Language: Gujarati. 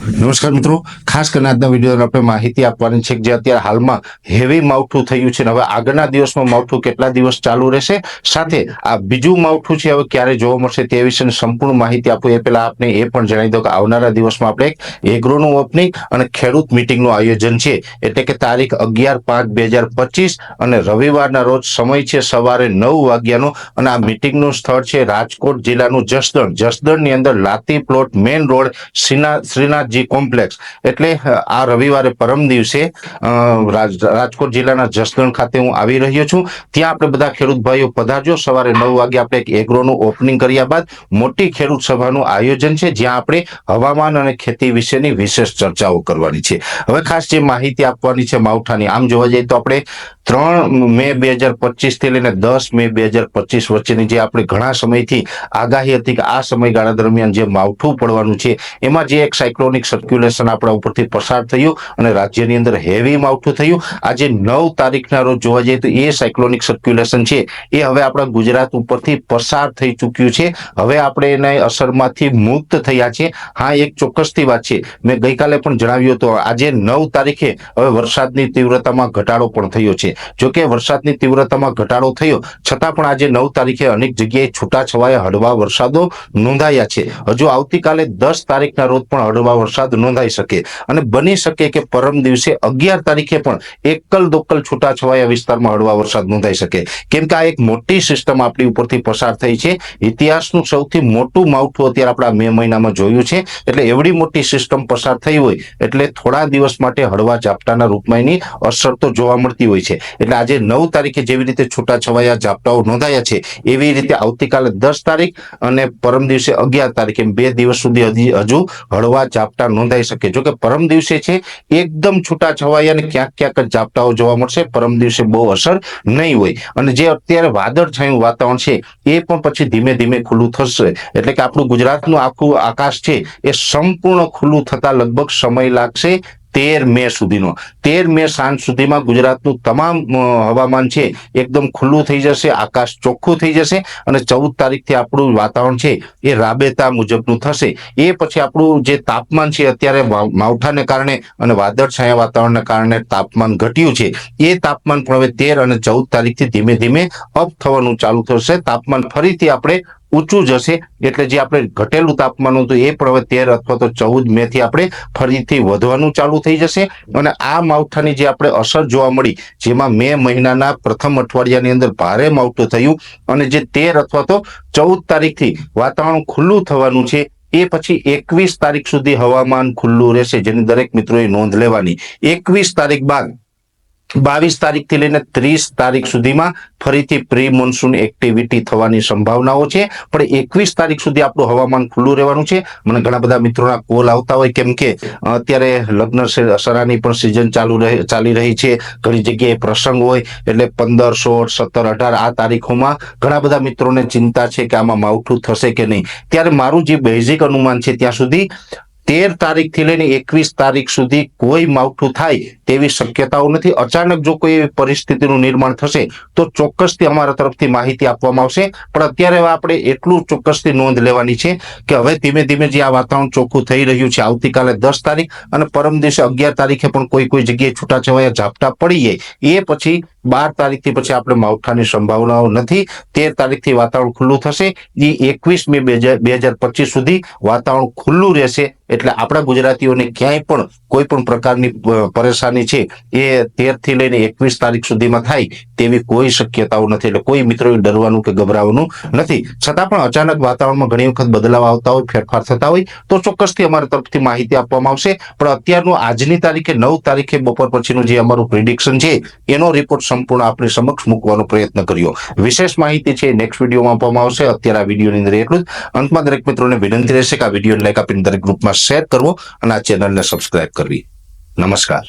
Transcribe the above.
નમસ્કાર મિત્રો, ખાસ કરીને આજના વિડીયોમાં આપણે માહિતી આપવાની છે કે જે અત્યારે હાલમાં હેવી માવઠું થયું છે ને હવે આગળના દિવસમાં માવઠું કેટલા દિવસ ચાલુ રહેશે, સાથે આ બીજું માવઠું છે હવે ક્યારે જોવા મળશે તે વિશેની સંપૂર્ણ માહિતી આપું એ પહેલા આપને એ પણ જણાવી દો કે આવનારા દિવસમાં આપણે એક એગ્રોનું ઓપનિંગ અને ખેડૂત મીટિંગનું આયોજન છે, એટલે કે તારીખ 11/5/2025 અને રવિવારના રોજ સમય છે સવારે 9 વાગ્યાનો અને આ મીટિંગનું સ્થળ છે રાજકોટ જિલ્લાનું જસદણની અંદર Lati plot main road Shrinathji complex, એટલે આ રવિવારે પરમ દિવસે રાજકોટ જિલ્લાના જસદણ ખાતે હું આવી રહ્યો છું. ત્યાં આપણે બધા ખેડૂત ભાઈઓ પધારજો. સવારે 9 વાગે આપણે એક એગ્રોનું ઓપનિંગ કર્યા બાદ મોટી ખેડૂત સભાનું આયોજન છે, જ્યાં આપણે હવામાન અને ખેતી વિશેની વિશેષ ચર્ચાઓ કરવાની છે. હવે ખાસ જે માહિતી આપવાની છે માવઠાની, આમ જોવા જઈએ તો આપણે 3 મે 2025 થી લઈને 10 મે 2025 વચ્ચેની જે આપણે ઘણા સમયથી આગાહી હતી કે આ સમયગાળા દરમિયાન જે માવઠું પડવાનું છે, એમાં જે એક સાયક્લોનિક સર્ક્યુલેશન આપણા ઉપરથી પસાર થયું અને રાજ્યની અંદર હેવી માવઠું થયું. આજે 9 તારીખના રોજ જોવા જઈએ તો એ સાયક્લોનિક સર્ક્યુલેશન છે એ હવે આપણા ગુજરાત ઉપરથી પસાર થઈ ચૂક્યું છે. હવે આપણે એના અસરમાંથી મુક્ત થયા છે. હા, એક ચોક્કસથી વાત છે, મેં ગઈકાલે પણ જણાવ્યું હતું, આજે 9 તારીખે હવે વરસાદની તીવ્રતામાં ઘટાડો પણ થયો છે. જોકે વરસાદની તીવ્રતામાં ઘટાડો થયો છતાં પણ આજે 9 તારીખે અનેક જગ્યાએ છૂટાછવાયા હળવા વરસાદો નોંધાયા છે. હજુ આવતીકાલે 10 તારીખના રોજ પણ હળવા વરસાદ નોંધાઈ શકે અને બની શકે કે પરમ દિવસે 11 તારીખે પણ એકલ દોકલ છૂટાછવાયા વિસ્તારમાં હળવા વરસાદ નોંધાઈ શકે, કેમ કે આ એક મોટી સિસ્ટમ આપણી ઉપરથી પસાર થઈ છે. ઇતિહાસનું સૌથી મોટું માવઠું અત્યારે આપણા મે મહિનામાં જોયું છે, એટલે એવડી મોટી સિસ્ટમ પસાર થઈ હોય એટલે થોડા દિવસ માટે હળવા ઝાપટાના રૂપમાં એની અસર તો જોવા મળતી હોય છે. એટલે આજે 9 તારીખે જેવી રીતે છૂટાછવાયા ઝાપટાઓ નોંધાયા છે, એવી રીતે આવતીકાલે 10 તારીખ અને પરમ દિવસે 11 તારીખ એમ 2 દિવસ સુધી હજુ હળવા ઝાપટા નોંધાઈ શકે. જો કે પરમ દિવસે છે એકદમ છૂટાછવાયા અને ક્યાંક ક્યાંક જ ઝાપટાઓ જોવા મળશે. પરમ દિવસે બહુ અસર નહીં હોય અને જે અત્યારે વાદળછાયું વાતાવરણ છે એ પણ પછી ધીમે ધીમે ખુલ્લું થશે, એટલે કે આપણું ગુજરાતનું આખું આકાશ છે એ સંપૂર્ણ ખુલ્લું થતા લગભગ સમય લાગશે 13 મે સુધીનો. 13 મે સાંજ સુધીમાં ગુજરાતનું તમામ હવામાન છે એકદમ ખુલ્લું થઈ જશે, આકાશ ચોખ્ખું થઈ જશે અને 14 તારીખથી આપણું વાતાવરણ છે એ રાબેતા મુજબનું થશે. એ પછી આપણું જે તાપમાન છે અત્યારે માવઠાને કારણે અને વાદળછાયા વાતાવરણને કારણે તાપમાન ઘટ્યું છે, એ તાપમાન પણ હવે 13 અને 14 તારીખથી ધીમે ધીમે અપ થવાનું ચાલુ થશે. તાપમાન ફરીથી આપણે ઊંચું જશે, એટલે જે આપણે ઘટેલું તાપમાન હતું એ પણ હવે 13 અથવા તો 14 મે થી આપણે ફરીથી વધવાનું ચાલુ થઈ જશે. અને આ માવઠાની જે આપણે અસર જોવા મળી, જેમાં મે મહિનાના પ્રથમ અઠવાડિયાની અંદર ભારે માવઠું થયું અને જે 13 અથવા તો 14 તારીખથી વાતાવરણ ખુલ્લું થવાનું છે, એ પછી 21 તારીખ સુધી હવામાન ખુલ્લું રહેશે, જેની દરેક મિત્રોએ નોંધ લેવાની. 21 તારીખ બાદ 22 તારીખથી લઈને 30 તારીખ સુધીમાં ફરીથી પ્રી મોન્સૂન એક્ટિવિટી થવાની સંભાવનાઓ છે, પણ 21 તારીખ સુધી આપણું હવામાન ખુલ્લું રહેવાનું છે. મને ઘણા બધા મિત્રોના કોલ આવતા હોય, કેમ કે અત્યારે લગ્ન સરાની પણ સિઝન ચાલી રહી છે, ઘણી જગ્યાએ પ્રસંગ હોય, એટલે 15, 16, 17, 18 આ તારીખોમાં ઘણા બધા મિત્રોને ચિંતા છે કે આમાં માવઠું થશે કે નહીં. ત્યારે મારું જે બેઝિક અનુમાન છે ત્યાં સુધી 13 તારીખથી લઈને 21 તારીખ સુધી કોઈ માવઠું થાય તેવી શક્યતાઓ નથી. અચાનક જો કોઈ એવી પરિસ્થિતિનું નિર્માણ થશે તો ચોક્કસથી અમારા તરફથી માહિતી આપવામાં આવશે, પણ અત્યારે આપણે એટલું ચોક્કસથી નોંધ લેવાની છે કે હવે ધીમે ધીમે જે આ વાતાવરણ ચોખ્ખું થઈ રહ્યું છે, આવતીકાલે 10 તારીખ અને પરમ દિવસે 11 તારીખે પણ કોઈ જગ્યાએ છૂટાછવાયા ઝાપટા પડી જાય, એ પછી 12 તારીખથી પછી આપણે માવઠાની સંભાવનાઓ નથી. 13 તારીખથી વાતાવરણ ખુલ્લું થશે, એ 21 મે 2025 સુધી વાતાવરણ ખુલ્લું રહેશે. એટલે આપણા ગુજરાતીઓને ક્યાંય પણ કોઈ પણ પ્રકારની પરેશાની છે એ 13 થી લઈને 21 તારીખ સુધીમાં થાય તેવી કોઈ શક્યતાઓ નથી. એટલે કોઈ મિત્રોએ ડરવાનું કે ગભરાવાનું નથી. છતાં પણ અચાનક વાતાવરણમાં ઘણી વખત બદલાવ આવતા હોય, ફેરફાર થતા હોય તો ચોક્કસથી અમારા તરફથી માહિતી આપવામાં આવશે. પણ અત્યારનું આજની તારીખે 9 તારીખે બપોર પછીનું જે અમારું પ્રિડિક્શન છે એનો રિપોર્ટ સંપૂર્ણ આપણી સમક્ષ મૂકવાનો પ્રયત્ન કર્યો. વિશેષ માહિતી છે નેક્સ્ટ વિડીયોમાં આપવામાં આવશે. અત્યારે આ વિડીયોની અંદર એટલું જ. અંતમાં દરેક મિત્રોને વિનંતી રહેશે કે આ વિડીયો લાઈક આપીને દરેક ગ્રુપમાં શેર કરવો અને આ ચેનલને સબસ્ક્રાઇબ કરવી. નમસ્કાર.